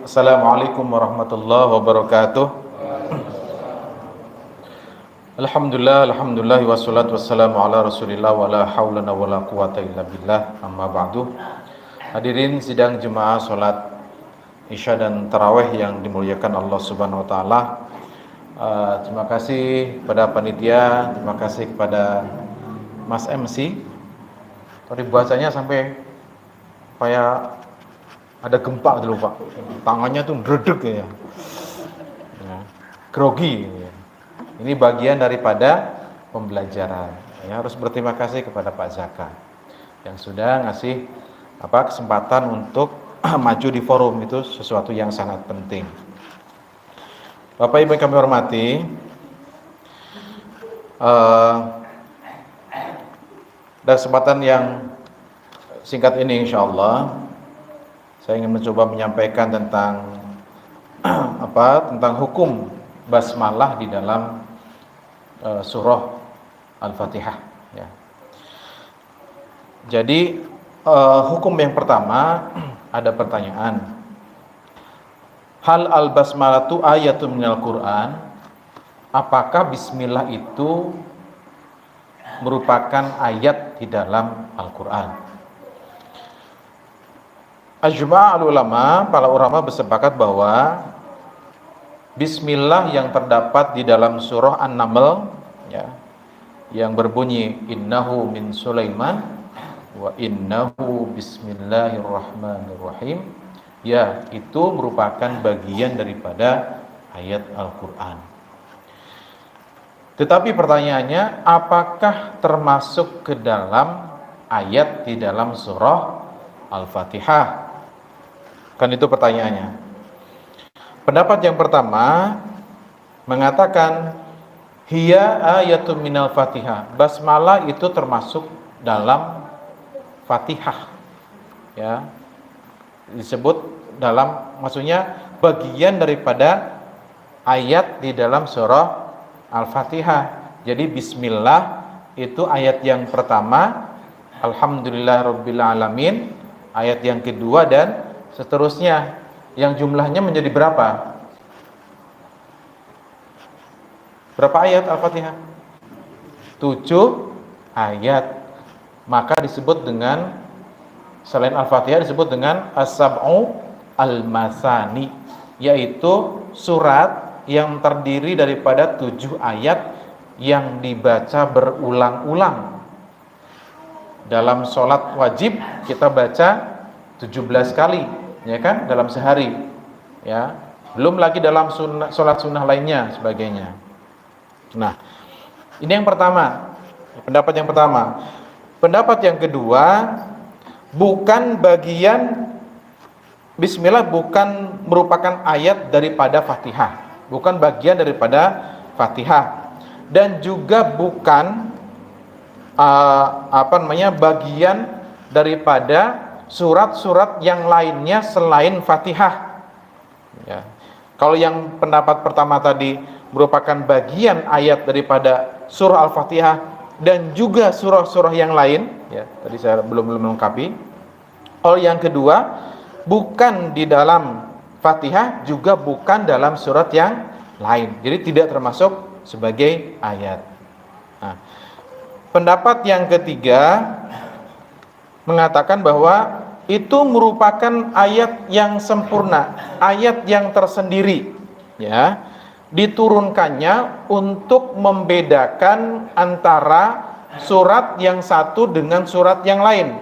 Assalamualaikum warahmatullahi wabarakatuh. Alhamdulillah wassalatu wassalamu ala Rasulillah wa la haula wa la quwata illa billah. Amma ba'du. Hadirin sidang jemaah salat Isya dan Tarawih yang dimuliakan Allah Subhanahu wa taala. Terima kasih kepada panitia, terima kasih kepada Mas MC. Tadi bahasanya sampai kayak ada gempa dulu Pak, tangannya tuh meredek ya, grogi ya. Ini bagian daripada pembelajaran ya. Harus berterima kasih kepada Pak Zaka yang sudah ngasih kesempatan untuk maju di forum, itu sesuatu yang sangat penting. Bapak Ibu yang kami hormati, dan kesempatan yang singkat ini insyaallah saya ingin mencoba menyampaikan tentang tentang hukum basmalah di dalam surah Al-Fatihah ya. Jadi hukum yang pertama, ada pertanyaan, hal al-basmalatu ayatun minal Qur'an, apakah bismillah itu merupakan ayat di dalam Al-Qur'an? Ajma'ul ulama, para ulama bersepakat bahwa bismillah yang terdapat di dalam surah An-Naml ya, yang berbunyi innahu min Sulaiman wa innahu bismillahirrahmanirrahim, ya, itu merupakan bagian daripada ayat Al-Qur'an. Tetapi pertanyaannya, apakah termasuk ke dalam ayat di dalam surah Al-Fatihah? Kan itu pertanyaannya. Pendapat yang pertama mengatakan hiya ayatun minal Fatihah. Basmalah itu termasuk dalam Fatihah. Ya. Disebut dalam, maksudnya bagian daripada ayat di dalam surah Al-Fatihah. Jadi bismillah itu ayat yang pertama, alhamdulillahirabbil alamin ayat yang kedua, dan seterusnya, yang jumlahnya menjadi berapa? Berapa ayat Al-Fatihah? 7 ayat. Maka disebut dengan, selain Al-Fatihah disebut dengan as-sab'u al-masani, yaitu surat yang terdiri daripada 7 ayat yang dibaca berulang-ulang. Dalam sholat wajib kita baca 17 kali, ya kan, dalam sehari ya, belum lagi dalam sholat sunnah lainnya sebagainya. Nah, ini yang pertama, pendapat yang pertama. Pendapat yang kedua, bukan bagian bismillah, bukan merupakan ayat daripada Fatihah, bukan bagian daripada Fatihah, dan juga bukan bagian daripada surat-surat yang lainnya selain Fatihah ya. Kalau yang pendapat pertama tadi merupakan bagian ayat daripada surah Al-Fatihah dan juga surah-surah yang lain ya, tadi saya belum melengkapi. Kalau yang kedua, bukan di dalam Fatihah, juga bukan dalam surat yang lain, jadi tidak termasuk sebagai ayat. Nah, pendapat yang ketiga mengatakan bahwa itu merupakan ayat yang sempurna, ayat yang tersendiri ya, diturunkannya untuk membedakan antara surat yang satu dengan surat yang lain.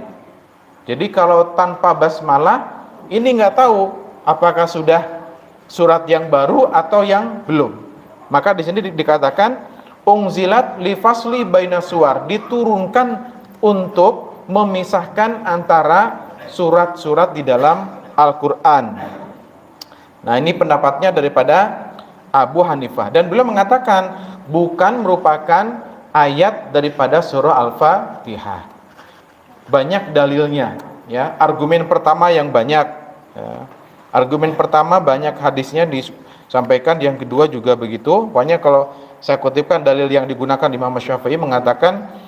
Jadi kalau tanpa basmalah ini nggak tahu apakah sudah surat yang baru atau yang belum. Maka di sini dikatakan unzilat li fasli baina suwar, diturunkan untuk memisahkan antara surat-surat di dalam Al-Qur'an. Nah, ini pendapatnya daripada Abu Hanifah, dan beliau mengatakan bukan merupakan ayat daripada surah Al-Fatihah. Banyak dalilnya ya. Argumen pertama yang banyak ya. Argumen pertama banyak hadisnya disampaikan, yang kedua juga begitu. Pokoknya kalau saya kutipkan dalil yang digunakan Imam Syafi'i mengatakan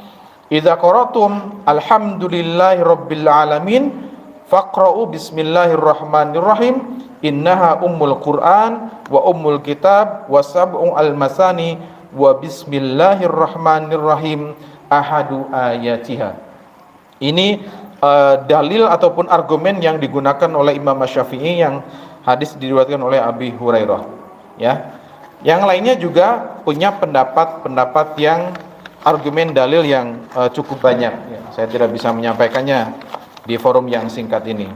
idza qaratum alhamdulillahi rabbil alamin faqra'u bismillahirrahmanirrahim innaha ummul Qur'an wa ummul kitab wa sab'u al-masani wa bismillahirrahmanirrahim ahadu ayatiha. Ini dalil ataupun argumen yang digunakan oleh Imam Syafi'i yang hadis diriwayatkan oleh Abi Hurairah, ya. Yang lainnya juga punya pendapat-pendapat yang argumen dalil yang cukup banyak, ya. Saya tidak bisa menyampaikannya di forum yang singkat ini.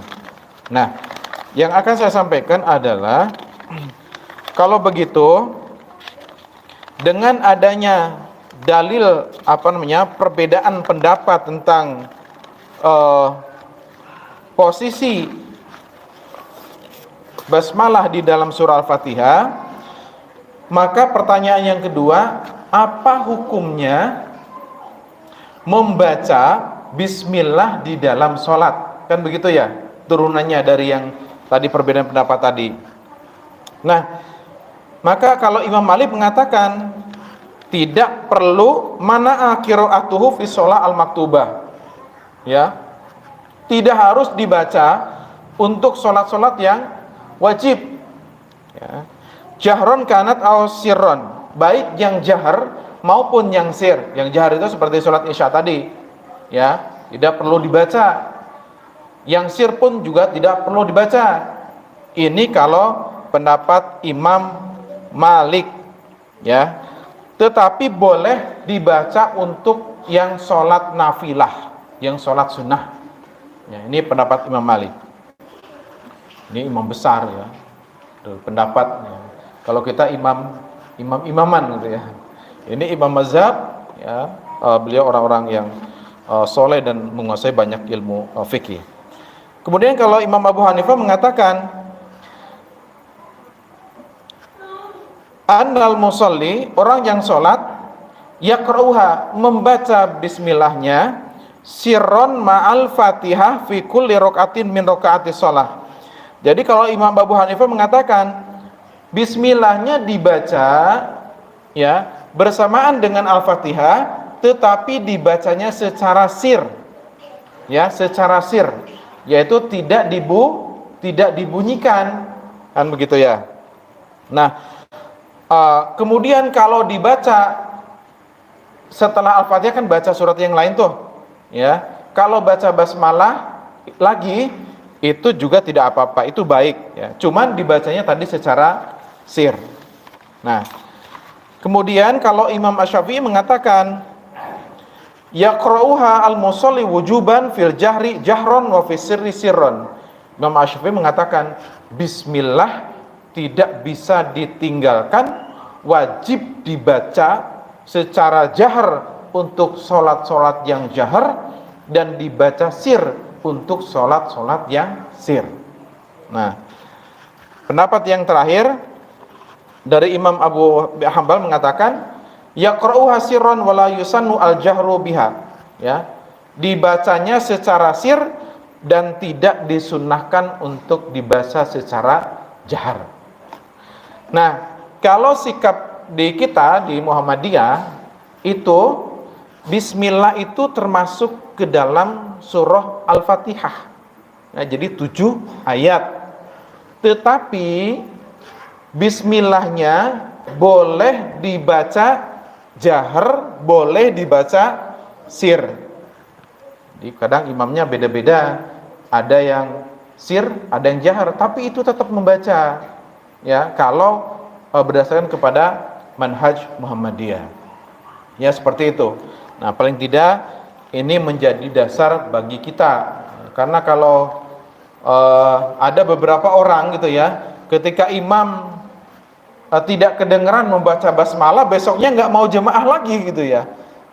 Nah, yang akan saya sampaikan adalah kalau begitu, dengan adanya dalil perbedaan pendapat tentang posisi basmalah di dalam surah Al-Fatihah, maka pertanyaan yang kedua, apa hukumnya membaca bismillah di dalam sholat? Kan begitu ya, turunannya dari yang tadi perbedaan pendapat tadi. Nah, maka kalau Imam Malik mengatakan tidak perlu mana qiraatuhu fi sholat al-maktubah, ya, tidak harus dibaca untuk sholat-sholat yang wajib, ya. Jahron kanat au sirron, baik yang jahar maupun yang sir. Yang jahar itu seperti sholat isya tadi, ya, tidak perlu dibaca. Yang sir pun juga tidak perlu dibaca. Ini kalau pendapat Imam Malik, ya. Tetapi boleh dibaca untuk yang sholat nafilah, yang sholat sunnah, ya. Ini pendapat Imam Malik. Ini imam besar, ya, pendapatnya. Kalau kita imaman gitu ya. Ini imam mazhab, ya. Beliau orang-orang yang soleh dan menguasai banyak ilmu fikih. Kemudian kalau Imam Abu Hanifah mengatakan annal musalli, orang yang sholat, yaqra'uha, membaca bismillahnya sirron ma'al fatihah fi kulli rokaatin min rokaatis sholah. Jadi kalau Imam Abu Hanifah mengatakan bismillahnya dibaca, ya, bersamaan dengan Al-Fatihah, tetapi dibacanya secara sir, ya, secara sir, yaitu tidak dibunyikan, kan begitu ya. Nah, kemudian kalau dibaca setelah Al-Fatihah kan baca surat yang lain tuh, ya. Kalau baca basmalah lagi itu juga tidak apa-apa, itu baik, ya. Cuman dibacanya tadi secara sir. Nah, kemudian kalau Imam Asy-Syafi'i mengatakan yaqra'uha al-musalli wujuban fil jahri jahron wa fis sirri sirron. Imam Asy-Syafi'i mengatakan bismillah tidak bisa ditinggalkan, wajib dibaca secara jahar untuk sholat-sholat yang jahar dan dibaca sir untuk sholat-sholat yang sir. Nah, pendapat yang terakhir dari Imam Abu Hanbal mengatakan yaqra'uha sirran wa la yusannu al-jahru biha, ya, dibacanya secara sir dan tidak disunnahkan untuk dibaca secara jahar. Nah, kalau sikap di kita di Muhammadiyah itu bismillah itu termasuk ke dalam surah Al-Fatihah. Nah, jadi 7 ayat. Tetapi bismillahnya boleh dibaca jahar, boleh dibaca sir. Jadi kadang imamnya beda-beda, ada yang sir, ada yang jahar, tapi itu tetap membaca, ya, kalau berdasarkan kepada manhaj Muhammadiyah, ya, seperti itu. Nah, paling tidak ini menjadi dasar bagi kita, karena kalau ada beberapa orang gitu ya, ketika imam tidak kedengeran membaca basmalah, besoknya nggak mau jemaah lagi gitu ya,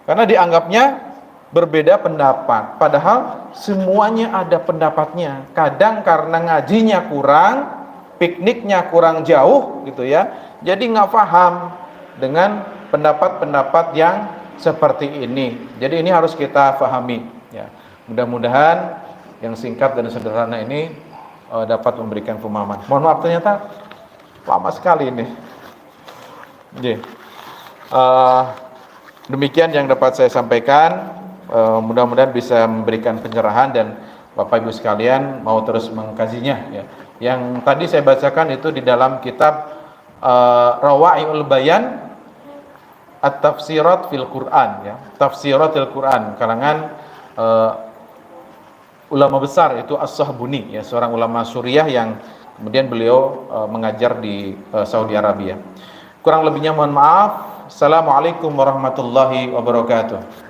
karena dianggapnya berbeda pendapat, padahal semuanya ada pendapatnya. Kadang karena ngajinya kurang, pikniknya kurang jauh gitu ya, jadi nggak paham dengan pendapat-pendapat yang seperti ini. Jadi ini harus kita pahami, ya. Mudah-mudahan yang singkat dan sederhana ini dapat memberikan pemahaman. Mohon maaf, ternyata lama sekali ini. Demikian yang dapat saya sampaikan. Mudah-mudahan bisa memberikan pencerahan dan Bapak Ibu sekalian mau terus mengkajinya, ya. Yang tadi saya bacakan itu di dalam kitab Rawai'ul Bayan At-Tafsirat fil Quran, ya. Tafsiratul Quran karangan ulama besar itu As-Sahbuni, ya, seorang ulama Suriah yang kemudian beliau mengajar di Saudi Arabia. Kurang lebihnya mohon maaf. Assalamualaikum warahmatullahi wabarakatuh.